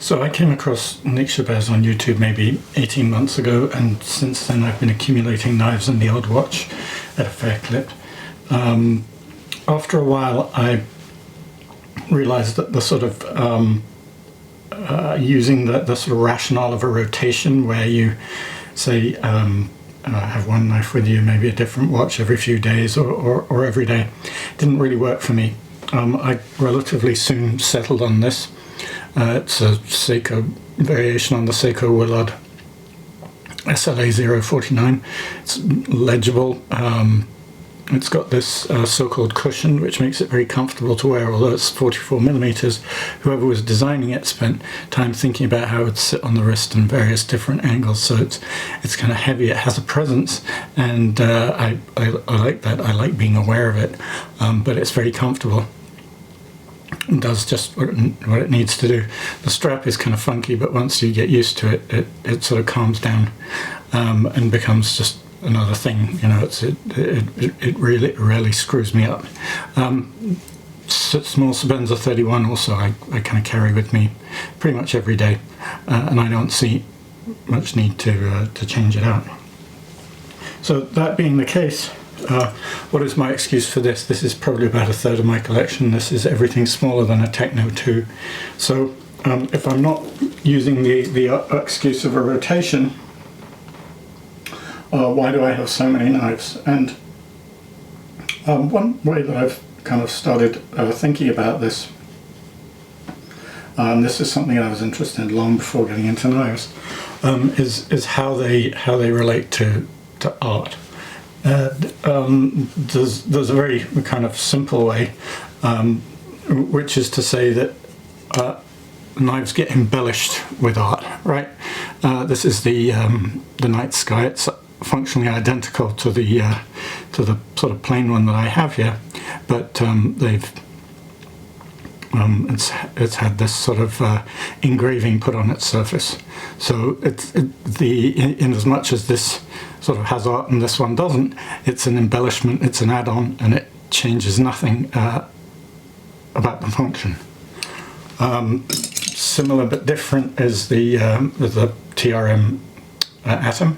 So I came across Nick Shabazz on YouTube maybe 18 months ago, and since then I've been accumulating knives and the odd watch at a fair clip. After a while I realized that the sort of using the sort of rationale of a rotation where you say have one knife with you, maybe a different watch every few days or every day, didn't really work for me. I relatively soon settled on this. It's a Seiko variation on the Seiko Willard SLA 049. It's legible. It's got this so-called cushion, which makes it very comfortable to wear, although it's 44 millimeters. Whoever was designing it spent time thinking about how it would sit on the wrist in various different angles, so it's kind of heavy. It has a presence, and I like that. I like being aware of it, but it's very comfortable. It does just what it needs to do. The strap is kind of funky, but once you get used to it, it sort of calms down and becomes just another thing. You know, it really screws me up. Small Sebenza 31 also I kind of carry with me pretty much every day, and I don't see much need to change it out. So that being the case, what is my excuse for this? This is probably about a third of my collection. This is everything smaller than a Techno 2. So if I'm not using the excuse of a rotation, why do I have so many knives? And one way that I've kind of started thinking about this, and this is something I was interested in long before getting into knives, is how they relate to art. There's a very kind of simple way, which is to say that knives get embellished with art, right? This is the Night Sky. It's functionally identical to the sort of plain one that I have here, but it's had this sort of engraving put on its surface. So in as much as this sort of has art and this one doesn't, it's an embellishment, it's an add-on, and it changes nothing about the function. Similar but different is the TRM Atom.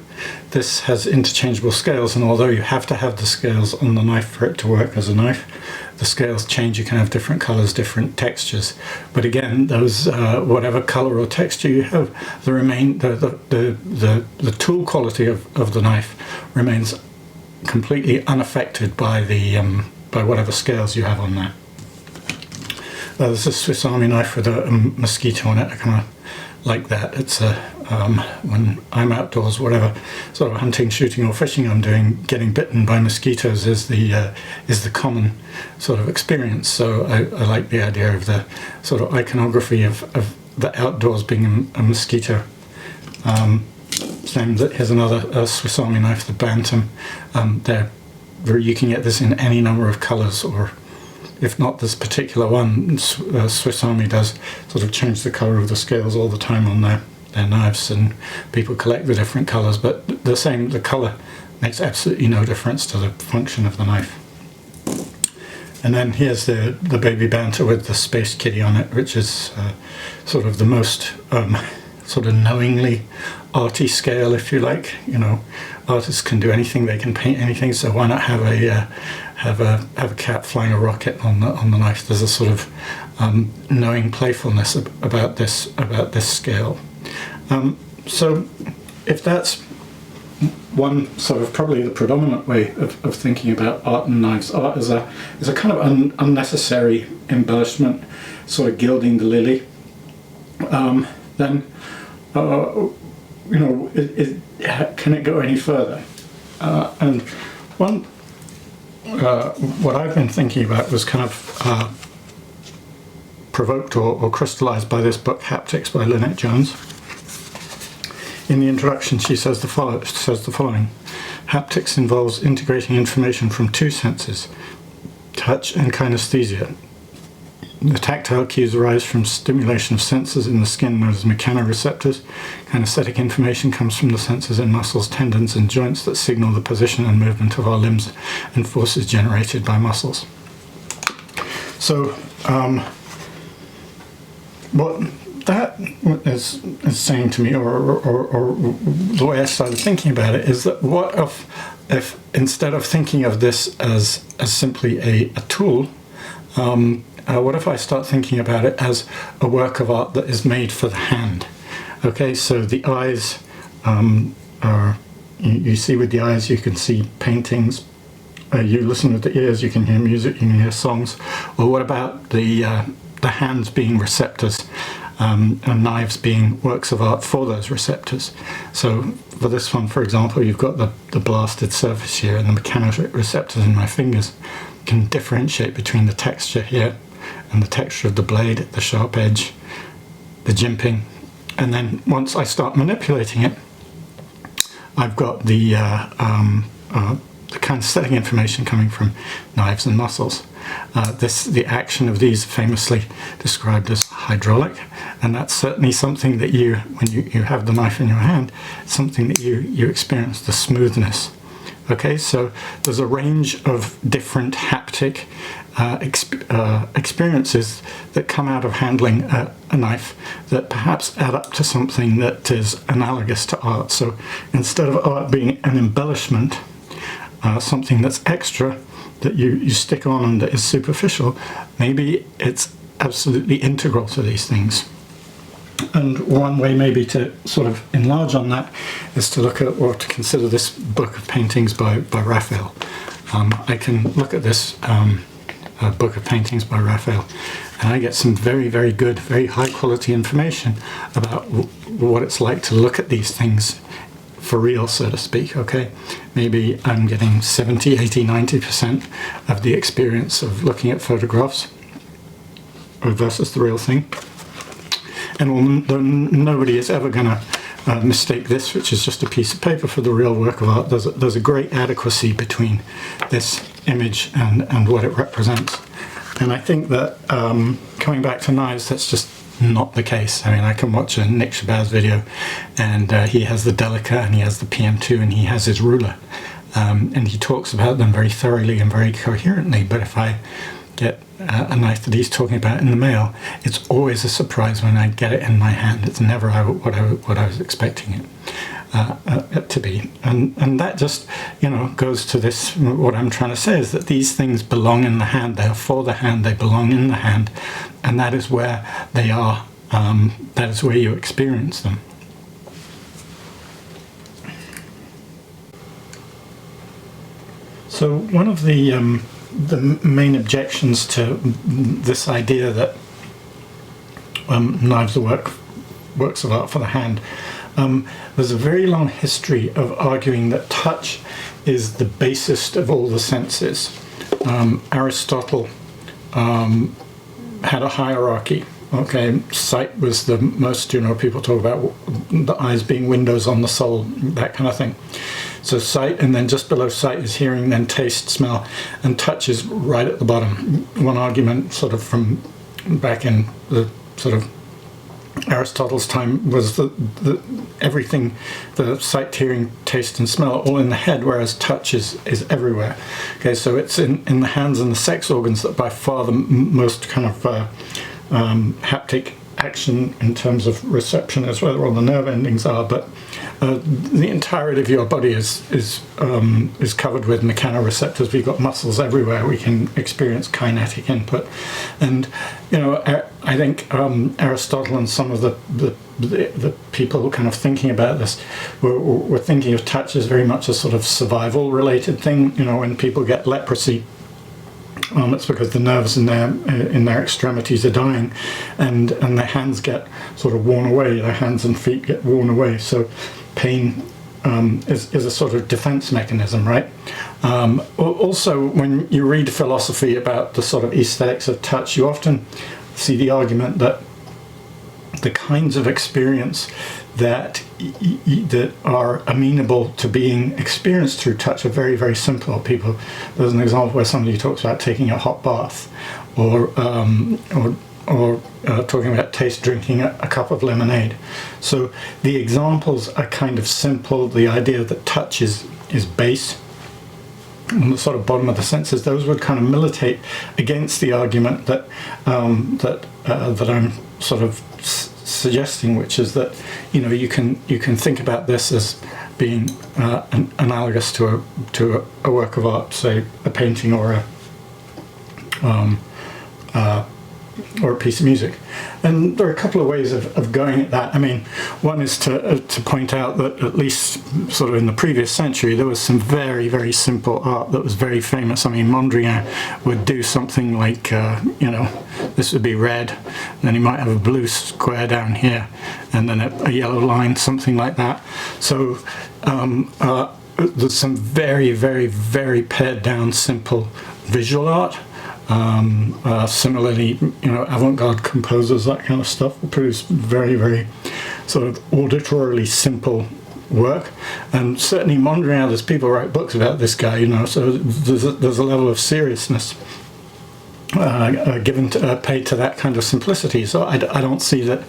This has interchangeable scales, and although you have to have the scales on the knife for it to work as a knife, the scales change. You can have different colors, different textures, but again, those whatever color or texture you have, the tool quality of the knife remains completely unaffected by by whatever scales you have on there. There's a Swiss Army knife with a mosquito on it. I kind of like that. It's when I'm outdoors, whatever sort of hunting, shooting or fishing I'm doing, getting bitten by mosquitoes is the common sort of experience. So I like the idea of the sort of iconography of the outdoors being a mosquito. Here's another Swiss Army knife, the Bantam. You can get this in any number of colors, or if not this particular one, Swiss Army does sort of change the color of the scales all the time on their knives, and people collect the different colors, but the color makes absolutely no difference to the function of the knife. And then here's the Baby Banter with the Space Kitty on it, which is sort of the most sort of knowingly arty scale, if you like. You know, artists can do anything, they can paint anything, so why not have a cat flying a rocket on the knife? There's a sort of knowing playfulness about this scale. So if that's one sort of probably the predominant way of thinking about art and knives, art is a kind of unnecessary embellishment, sort of gilding the lily, then you know, can it go any further? And what I've been thinking about was kind of provoked or crystallized by this book, Haptics by Lynette Jones. In the introduction, she says the following: haptics involves integrating information from two senses, touch and kinesthesia. The tactile cues arise from stimulation of sensors in the skin known as mechanoreceptors. Kinesthetic information comes from the sensors in muscles, tendons and joints that signal the position and movement of our limbs and forces generated by muscles. So what that is saying to me, or the way I started thinking about it, is that what if instead of thinking of this as simply a tool, what if I start thinking about it as a work of art that is made for the hand? Okay, so the eyes are, you see with the eyes, you can see paintings. You listen with the ears, you can hear music, you can hear songs. Well, what about the hands being receptors, and knives being works of art for those receptors? So for this one, for example, you've got the blasted surface here and the mechanoreceptors in my fingers can differentiate between the texture here and the texture of the blade, the sharp edge, the jimping. And then once I start manipulating it, I've got the kinesthetic information coming from knives and muscles. The action of these famously described as hydraulic, and that's certainly something that when you have the knife in your hand, something that you experience the smoothness. Okay, so there's a range of different haptic experiences that come out of handling a knife that perhaps add up to something that is analogous to art. So instead of art being an embellishment, something that's extra that you stick on and that is superficial, maybe it's absolutely integral to these things. And one way maybe to sort of enlarge on that is to look at, or to consider, this book of paintings by Raphael. I can look at this book of paintings by Raphael, and I get some very, very good, very high quality information about what it's like to look at these things for real, so to speak. Okay, maybe I'm getting 70, 80, 90% of the experience of looking at photographs versus the real thing. And nobody is ever going to mistake this, which is just a piece of paper, for the real work of art. There's a great adequacy between this image and what it represents. And I think that coming back to knives, that's just not the case. I mean, I can watch a Nick Shabazz video, and he has the Delica and he has the PM2 and he has his ruler, and he talks about them very thoroughly and very coherently. But if I get a knife that he's talking about in the mail, it's always a surprise when I get it in my hand. It's never what I was expecting it to be, and that just, you know, goes to this. What I'm trying to say is that these things belong in the hand. They are for the hand. They belong in the hand, and that is where they are. That is where you experience them. So one of the main objections to this idea that knives are works of art for the hand, there's a very long history of arguing that touch is the basest of all the senses. Aristotle had a hierarchy. Okay, sight was the most, you know, people talk about the eyes being windows on the soul, that kind of thing. So sight, and then just below sight is hearing, then taste, smell, and touch is right at the bottom. One argument sort of from back in the sort of Aristotle's time was that everything, the sight, hearing, taste and smell, all in the head, whereas touch is everywhere. Okay, so it's in the hands and the sex organs that by far the most kind of haptic action in terms of reception is where all the nerve endings are, but the entirety of your body is covered with mechanoreceptors. We've got muscles everywhere. We can experience kinetic input, and you know, I think Aristotle and some of the people kind of thinking about this were thinking of touch as very much a sort of survival related thing. You know, when people get leprosy, it's because the nerves in their extremities are dying, and their hands get sort of worn away. Their hands and feet get worn away. So pain is a sort of defense mechanism, right? Also, when you read philosophy about the sort of aesthetics of touch, you often see the argument that the kinds of experience that are amenable to being experienced through touch are very, very simple. There's an example where somebody talks about taking a hot bath, or talking about taste, drinking a cup of lemonade. So the examples are kind of simple. The idea that touch is base, on the sort of bottom of the senses, those would kind of militate against the argument that I'm sort of suggesting, which is that you can think about this as being analogous to a work of art, say a painting or a piece of music. And there are a couple of ways of going at that. I mean, one is to point out that at least sort of in the previous century there was some very, very simple art that was very famous. I mean, Mondrian would do something like, this would be red, and then he might have a blue square down here, and then a yellow line, something like that. So there's some very, very, very pared down, simple visual art. Similarly, avant-garde composers, that kind of stuff, will produce very, very sort of auditorily simple work. And certainly Mondrian, there's people write books about this guy, so there's a level of seriousness paid to that kind of simplicity. So I don't see that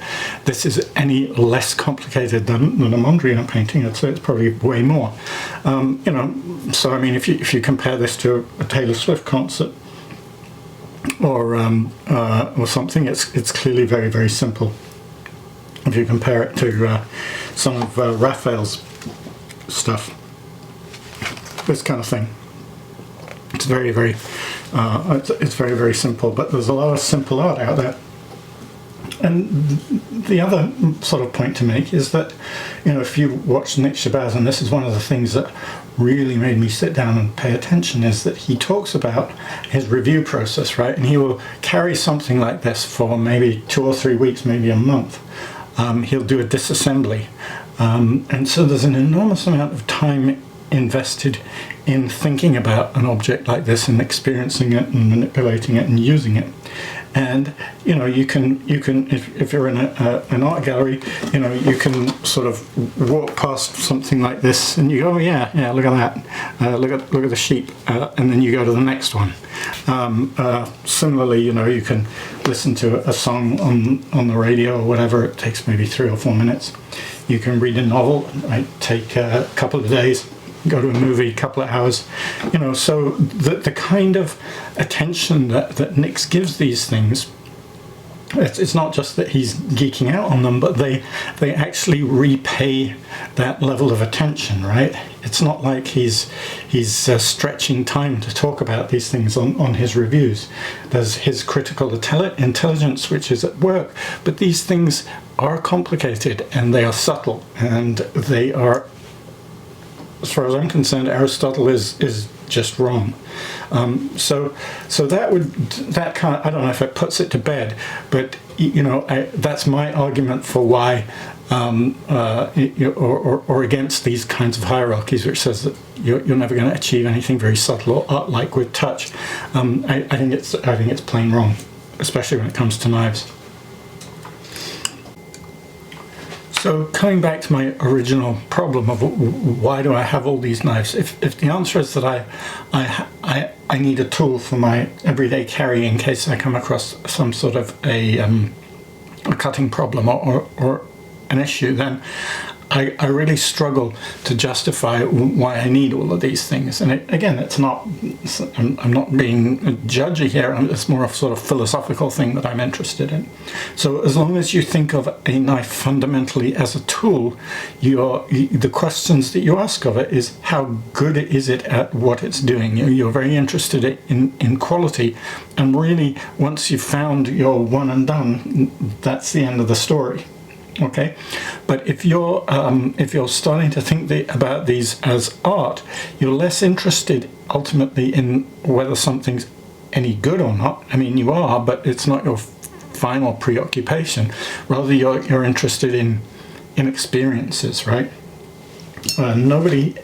this is any less complicated than a Mondrian painting. I'd say it's probably way more. So I mean, if you compare this to a Taylor Swift concert, or something, it's clearly very, very simple. If you compare it to some of Raphael's stuff, this kind of thing, it's very, very it's very, very simple. But there's a lot of simple art out there. And the other sort of point to make is that, if you watch Nick Shabazz, and this is one of the things that really made me sit down and pay attention, is that he talks about his review process, right? And he will carry something like this for maybe 2 or 3 weeks, maybe a month. He'll do a disassembly. And so there's an enormous amount of time invested in thinking about an object like this and experiencing it and manipulating it and using it. And you can if you're in an art gallery, you can sort of walk past something like this and you go, oh, yeah, look at that, look at the sheep, and then you go to the next one. Similarly, you can listen to a song on the radio or whatever. It takes maybe 3 or 4 minutes. You can read a novel. It might take a couple of days. Go to a movie, a couple of hours, so the kind of attention that Nick gives these things, it's not just that he's geeking out on them, but they actually repay that level of attention, right? It's not like he's stretching time to talk about these things on his reviews. There's his critical intelligence, which is at work, but these things are complicated and they are subtle and they are, as far as I'm concerned, Aristotle is just wrong. So that kind of, I don't know if it puts it to bed, but that's my argument for why, or against these kinds of hierarchies, which says that you're never going to achieve anything very subtle or art-like with touch. I think it's plain wrong, especially when it comes to knives. So coming back to my original problem of why do I have all these knives? If the answer is that I need a tool for my everyday carry in case I come across some sort of a cutting problem or an issue, then I really struggle to justify why I need all of these things. And it's not, I'm not being judgy here, it's more a sort of philosophical thing that I'm interested in. So as long as you think of a knife fundamentally as a tool, the questions that you ask of it is how good is it at what it's doing. You're very interested in quality, and really once you've found your one and done, that's the end of the story. Okay, but if you're starting to think about these as art, you're less interested ultimately in whether something's any good or not. I mean, you are, but it's not your final preoccupation. Rather, you're interested in experiences, right? Nobody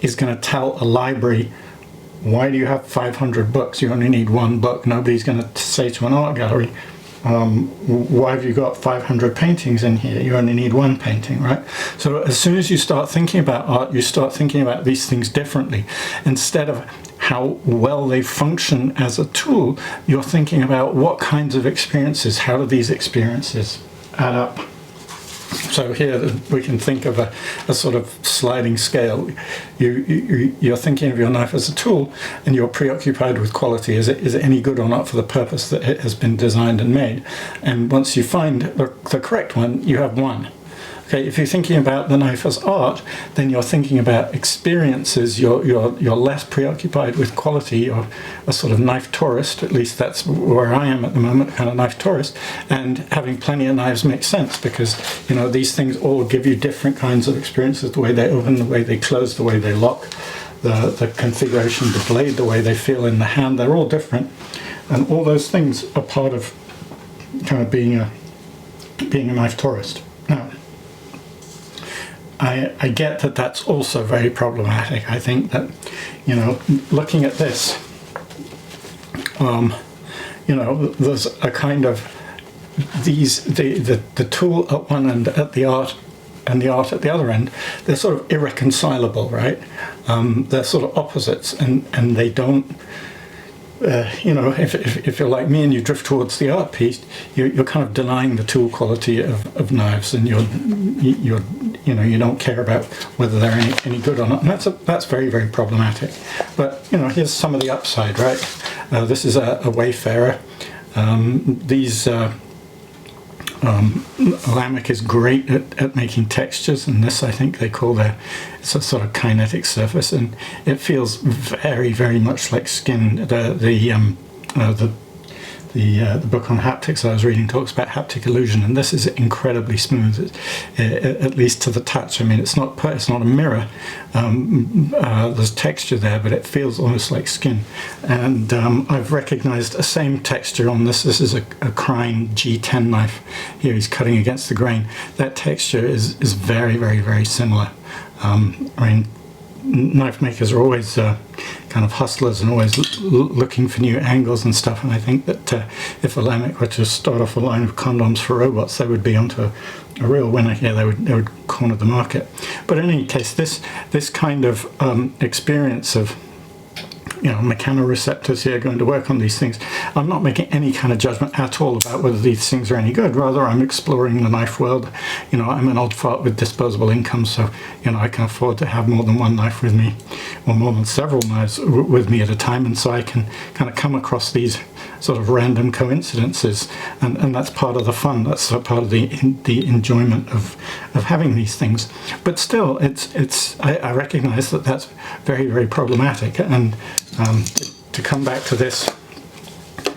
is going to tell a library, why do you have 500 books? You only need one book. Nobody's going to say to an art gallery, why have you got 500 paintings in here? You only need one painting, right? So as soon as you start thinking about art, you start thinking about these things differently. Instead of how well they function as a tool, you're thinking about what kinds of experiences, how do these experiences add up? So here we can think of a sort of sliding scale. You're thinking of your knife as a tool, and you're preoccupied with quality. Is it any good or not for the purpose that it has been designed and made? And once you find the correct one, you have won. Okay, if you're thinking about the knife as art, then you're thinking about experiences. You're less preoccupied with quality. You're a sort of knife tourist. At least that's where I am at the moment, kind of knife tourist. And having plenty of knives makes sense because these things all give you different kinds of experiences. The way they open, the way they close, the way they lock, the configuration of the blade, the way they feel in the hand—they're all different, and all those things are part of kind of being a knife tourist. Now, I get that that's also very problematic. I think that, looking at this, there's a kind of the tool at one end, at the art, and the art at the other end. They're sort of irreconcilable, right? They're sort of opposites, and they don't. If you're like me and you drift towards the art piece, you're kind of denying the tool quality of knives, and you don't care about whether they're any good or not, and that's very, very problematic. But here's some of the upside, right? This is a Wayfarer. Lamec is great at making textures, and this I think they call it's a sort of kinetic surface, and it feels very, very much like skin. The book on haptics I was reading talks about haptic illusion, and this is incredibly smooth, at least to the touch. I mean, it's not a mirror. There's texture there, but it feels almost like skin. And I've recognized the same texture on this. This is a Crine G10 knife. Here he's cutting against the grain. That texture is very, very, very similar. Knife makers are always kind of hustlers and always looking for new angles and stuff, and I think that if a Lamec were to start off a line of condoms for robots, they would be onto a real winner here. They would corner the market. But in any case, this kind of experience of mechanoreceptors here going to work on these things. I'm not making any kind of judgment at all about whether these things are any good. Rather, I'm exploring the knife world. I'm an old fart with disposable income, so I can afford to have more than one knife with me, or more than several knives with me at a time, and so I can kind of come across these sort of random coincidences, and that's part of the fun. That's part of the enjoyment of having these things. But still, I recognize that that's very, very problematic, and to come back to this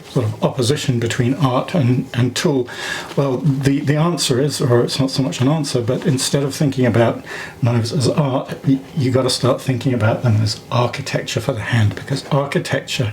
sort of opposition between art and tool, well, the answer is, or it's not so much an answer, but instead of thinking about knives as art, you got to start thinking about them as architecture for the hand, because architecture,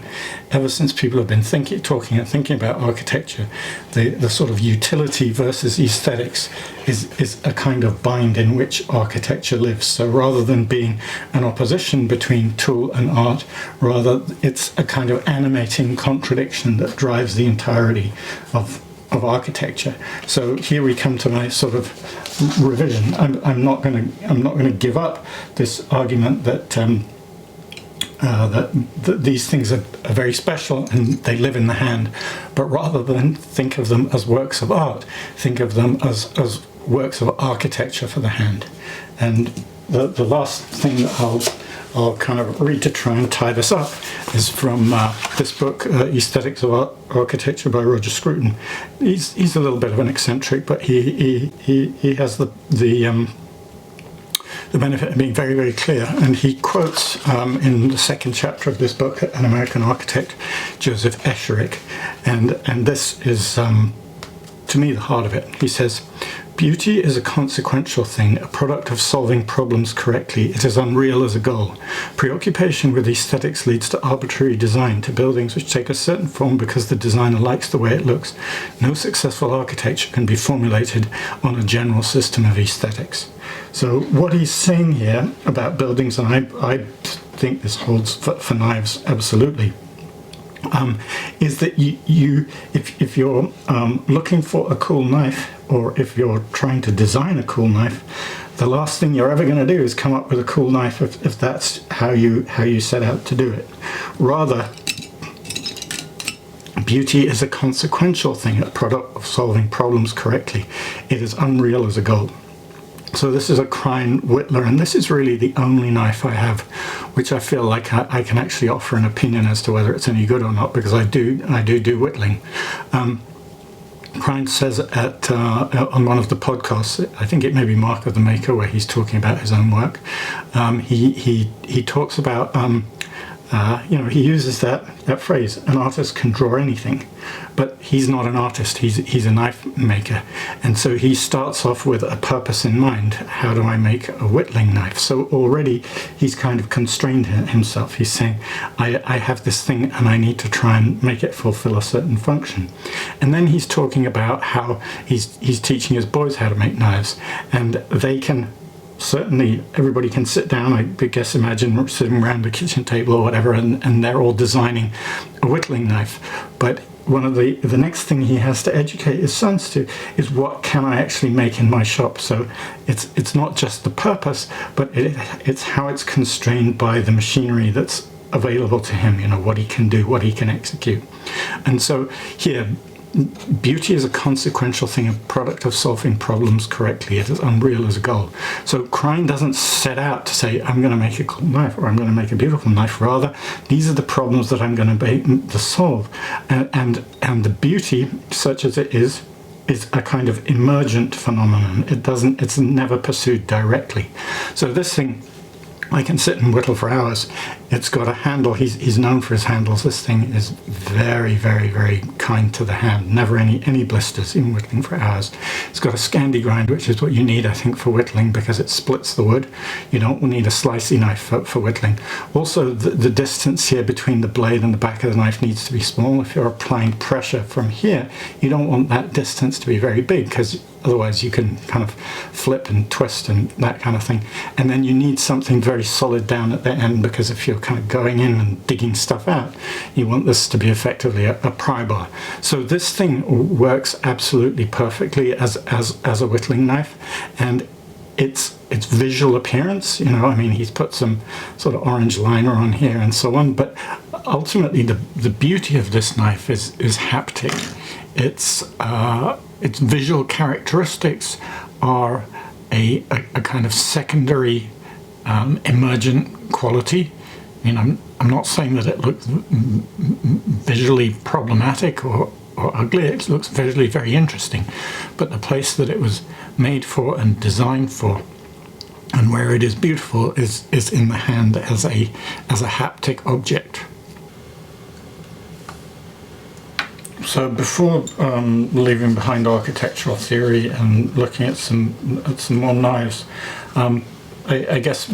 ever since people have been thinking about architecture, the sort of utility versus aesthetics is a kind of bind in which architecture lives. So rather than being an opposition between tool and art, rather it's a kind of animating contradiction that drives the entirety of architecture. So here we come to my sort of revision. I'm not going to give up this argument that that these things are very special and they live in the hand, but rather than think of them as works of art, think of them as works of architecture for the hand. And the last thing that I'll kind of read to try and tie this up is from this book, Aesthetics of Architecture by Roger Scruton. He's a little bit of an eccentric, but he has the benefit of being very, very clear, and he quotes in the second chapter of this book an American architect, Joseph Escherich, and this is to me the heart of it. He says, "Beauty is a consequential thing, a product of solving problems correctly. It is unreal as a goal. Preoccupation with aesthetics leads to arbitrary design, to buildings which take a certain form because the designer likes the way it looks. No successful architecture can be formulated on a general system of aesthetics." So what he's saying here about buildings, and I think this holds for knives absolutely, is that if you're looking for a cool knife, or if you're trying to design a cool knife, the last thing you're ever going to do is come up with a cool knife if that's how you set out to do it. Rather, beauty is a consequential thing, a product of solving problems correctly. It is unreal as a goal. So this is a Krein Whittler, and this is really the only knife I have which I feel like I can actually offer an opinion as to whether it's any good or not, because I do whittling. Krein says on one of the podcasts, I think it may be Mark of the Maker, where he's talking about his own work. He talks about he uses that phrase, an artist can draw anything, but he's not an artist, he's a knife maker. And so he starts off with a purpose in mind. How do I make a whittling knife? So already he's kind of constrained himself. He's saying, I have this thing and I need to try and make it fulfill a certain function. And then he's talking about how he's teaching his boys how to make knives, and they can certainly, everybody can sit down, I guess, imagine sitting around the kitchen table or whatever, and they're all designing a whittling knife. But one of the next thing he has to educate his sons to is, what can I actually make in my shop? So it's not just the purpose, but it's how it's constrained by the machinery that's available to him, what he can do, what he can execute. And so here, beauty is a consequential thing, a product of solving problems correctly. It is unreal as a goal. So Krein doesn't set out to say, I'm going to make a cool knife or I'm going to make a beautiful knife. Rather, these are the problems that I'm going to solve. And the beauty, such as it is a kind of emergent phenomenon. It's never pursued directly. So this thing, I can sit and whittle for hours. It's got a handle. He's known for his handles. This thing is very, very, very kind to the hand. Never any blisters in whittling for hours. It's got a Scandi grind, which is what you need, I think, for whittling, because it splits the wood. You don't need a slicey knife for whittling. Also, the distance here between the blade and the back of the knife needs to be small. If you're applying pressure from here, you don't want that distance to be very big, because otherwise you can kind of flip and twist and that kind of thing. And then you need something very solid down at the end, because if you're kind of going in and digging stuff out, you want this to be effectively a pry bar. So this thing works absolutely perfectly as a whittling knife, and its visual appearance, he's put some sort of orange liner on here and so on, but ultimately the beauty of this knife is haptic. Its visual characteristics are a kind of secondary emergent quality. I'm not saying that it looks visually problematic or ugly. It looks visually very interesting, but the place that it was made for and designed for, and where it is beautiful, is in the hand as a haptic object. So before leaving behind architectural theory and looking at some more knives, I guess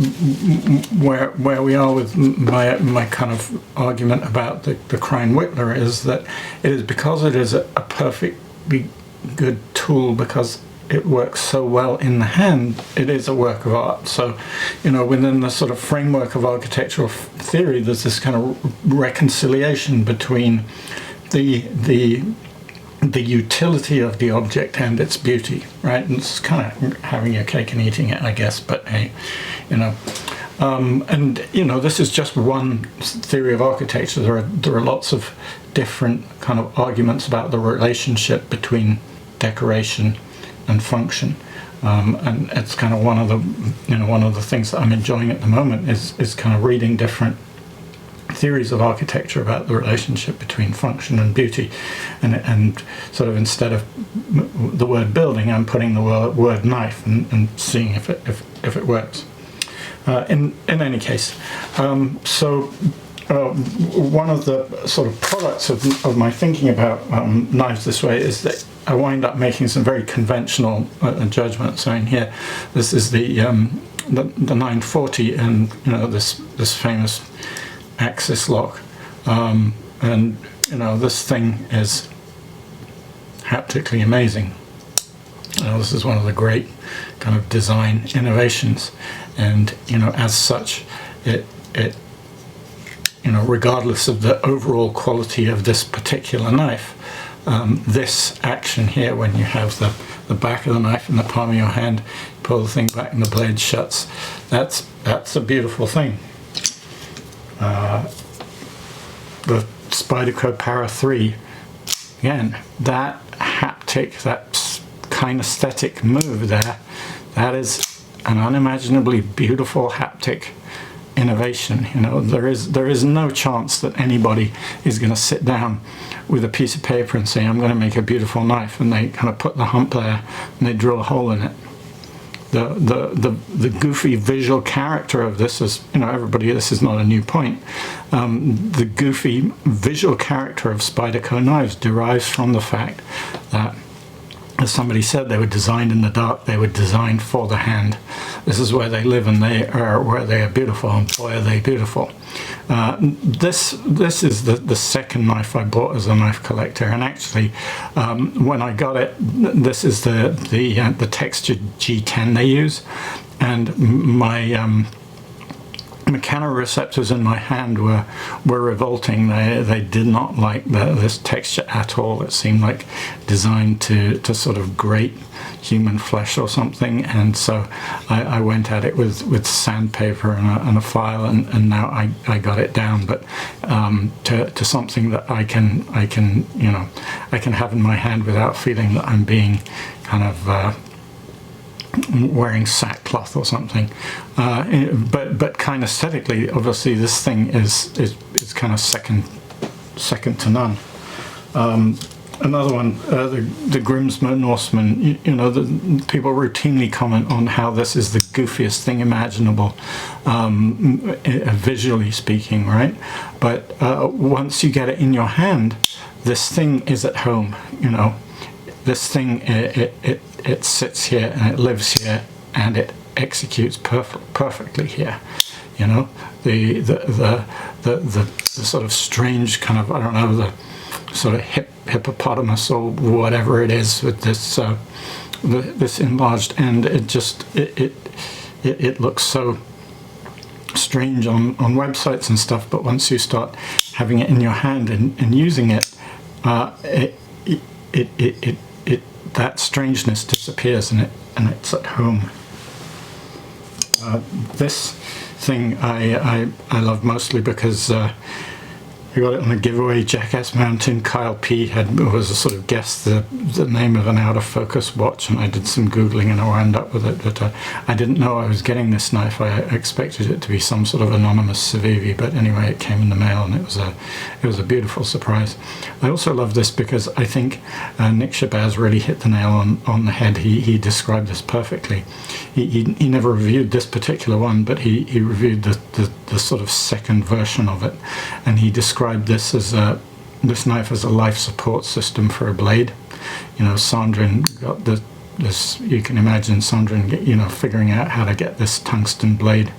where we are with my kind of argument about the Krein Whittler is that it is because it is a perfectly good tool, because it works so well in the hand, it is a work of art. So, within the sort of framework of architectural theory, there's this kind of reconciliation between the utility of the object and its beauty, right? And it's kind of having your cake and eating it, I guess, but hey, this is just one theory of architecture. There are lots of different kind of arguments about the relationship between decoration and function, and it's kind of one of the things that I'm enjoying at the moment is kind of reading different theories of architecture about the relationship between function and beauty, and sort of, instead of the word building, I'm putting the word knife and seeing if it works. In any case, one of the sort of products of my thinking about knives this way is that I wind up making some very conventional judgments. So in here, this is the 940, and this famous axis lock, and this thing is haptically amazing. This is one of the great kind of design innovations, and as such, it regardless of the overall quality of this particular knife, this action here, when you have the back of the knife in the palm of your hand, pull the thing back and the blade shuts, that's a beautiful thing. The Spyderco Para 3 again, that haptic, that kinesthetic move there, that is an unimaginably beautiful haptic innovation. You know, there is no chance that anybody is going to sit down with a piece of paper and say, I'm going to make a beautiful knife, and they kind of put the hump there and they drill a hole in it. The goofy visual character of this is, you know, everybody, this is not a new point. The goofy visual character of Spyderco knives derives from the fact that, as somebody said, they were designed in the dark, they were designed for the hand. This is where they live, and they are where they are beautiful, and boy are they beautiful. This is the second knife I bought as a knife collector, and actually when I got it, this is the textured G10 they use, and my mechanoreceptors in my hand were revolting. They did not like this texture at all. It seemed like designed to sort of grate human flesh or something, and so I went at it with sandpaper and a file, and now I got it down, but to something that I can you know, I can have in my hand without feeling that I'm being kind of wearing sackcloth or something. But kind of aesthetically, obviously this thing is kind of second to none. Another one, the Grimsmo Norseman, you know, people routinely comment on how this is the goofiest thing imaginable, visually speaking, right? But once you get it in your hand, this thing is at home, you know. This thing, it sits here and it lives here and it executes perfectly here. You know, the sort of strange kind of, I don't know, the sort of hippopotamus or whatever it is with this this enlarged end. It looks so strange on websites and stuff, but once you start having it in your hand and using it, that strangeness disappears and it's at home. This thing I love mostly because we got it on a giveaway. Jackass Mountain. Kyle P was a sort of guessed the name of an out of focus watch, and I did some googling and I wound up with it, but I didn't know I was getting this knife. I expected it to be some sort of anonymous Civivi, but anyway, it came in the mail and it was a beautiful surprise. I also love this because I think Nick Shabazz really hit the nail on the head. He described this perfectly. He never reviewed this particular one, but he reviewed the sort of second version of it, and he described this as this knife as a life support system for a blade. You know, Sandrine got this. You can imagine Sandrine, you know, figuring out how to get this tungsten blade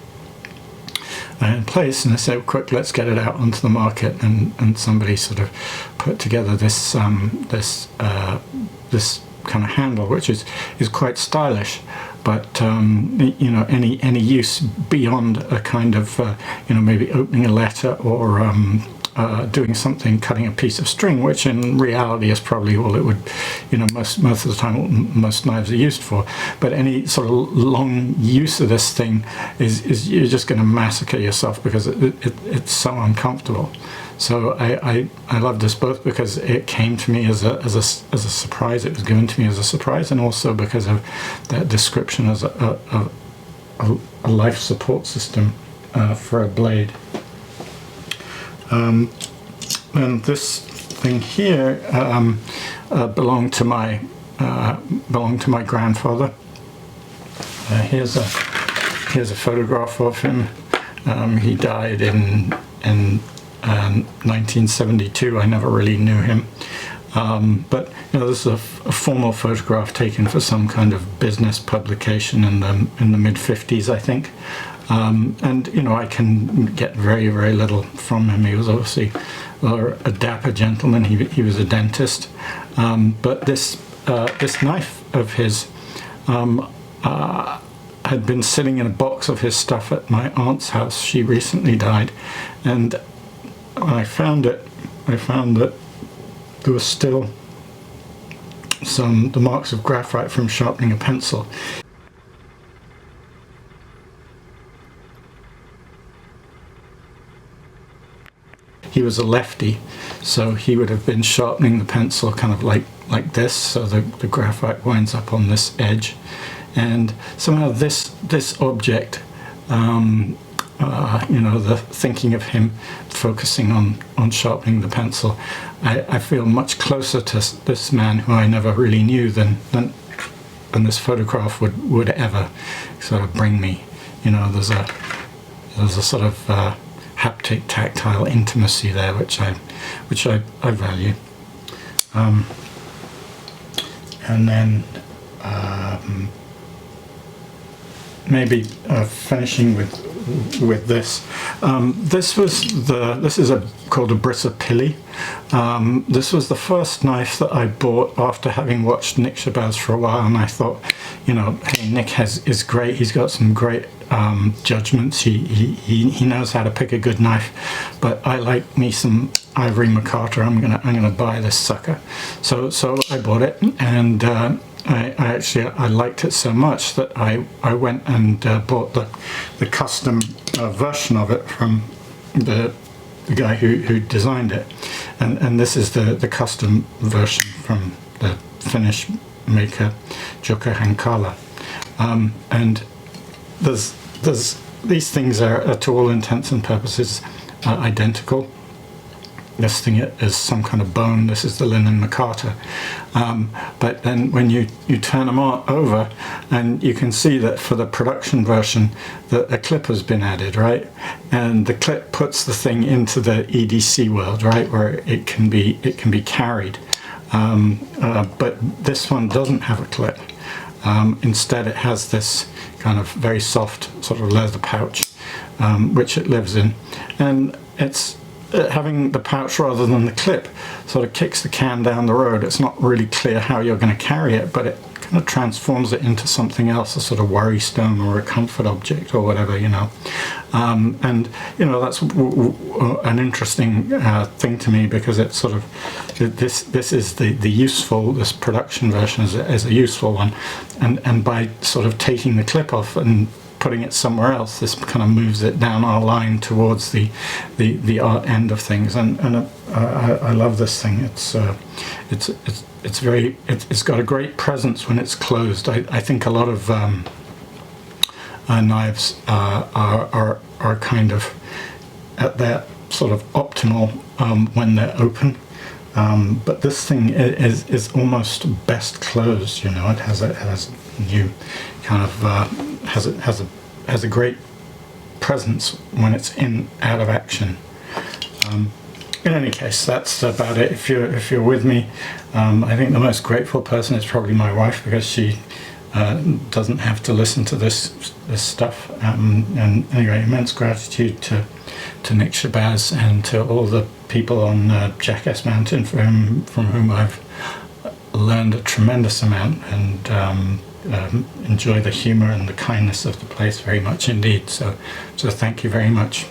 in place, and they said, quick, let's get it out onto the market, and somebody sort of put together this this kind of handle, which is quite stylish, but you know, any use beyond a kind of you know, maybe opening a letter or doing something, cutting a piece of string, which in reality is probably all it would, you know, most of the time most knives are used for. But any sort of long use of this thing is you're just going to massacre yourself because it's so uncomfortable. So I love this both because it came to me as a surprise. It was given to me as a surprise, and also because of that description as a life support system for a blade. And this thing here belonged to my grandfather. Here's a photograph of him. He died in 1972. I never really knew him, but you know, this is a formal photograph taken for some kind of business publication in the mid-50s, I think. And you know, I can get very, very little from him. He was obviously a dapper gentleman. He was a dentist, but this knife of his had been sitting in a box of his stuff at my aunt's house. She recently died, and when I found it, I found that there was still the marks of graphite from sharpening a pencil. he was a lefty, so he would have been sharpening the pencil kind of like this, so the graphite winds up on this edge, and somehow this object, you know, the thinking of him focusing on sharpening the pencil, I feel much closer to this man who I never really knew than this photograph would ever sort of bring me. You know, there's a sort of haptic, tactile intimacy there, which I value. And then maybe finishing with this. This is called a Brisapilli. This was the first knife that I bought after having watched Nick Shabazz for a while, and I thought, you know, hey, Nick is great. He's got some great judgments. He knows how to pick a good knife, but I like me some Ivory McCarter. I'm gonna buy this sucker. So I bought it, and I liked it so much that I went and bought the custom version of it from the guy who designed it, and this is the custom version from the Finnish maker Jukka Hankala, and there's these things are to all intents and purposes identical. This thing is some kind of bone. This is the Linen McCarter. But then when you turn them over, and you can see that for the production version, that a clip has been added, right? And the clip puts the thing into the EDC world, right, where it can be carried. But this one doesn't have a clip. Instead, it has this kind of very soft sort of leather pouch, which it lives in, and it's having the pouch rather than the clip sort of kicks the can down the road. It's not really clear how you're going to carry it, but it kind of transforms it into something else, a sort of worry stone or a comfort object or whatever, you know. And you know, that's an interesting thing to me, because it's sort of this is the useful, this production version is a useful one, and by sort of taking the clip off and putting it somewhere else, this kind of moves it down our line towards the art end of things, and I love this thing. It's got a great presence when it's closed. I think a lot of knives are kind of at their sort of optimal when they're open, but this thing is almost best closed. You know, it has new kind of has a great presence when it's out of action. In any case, that's about it. If you're with me, I think the most grateful person is probably my wife, because she doesn't have to listen to this stuff. And anyway, immense gratitude to Nick Shabazz and to all the people on Jackass Mountain from whom I've learned a tremendous amount, and enjoy the humor and the kindness of the place very much indeed. So thank you very much.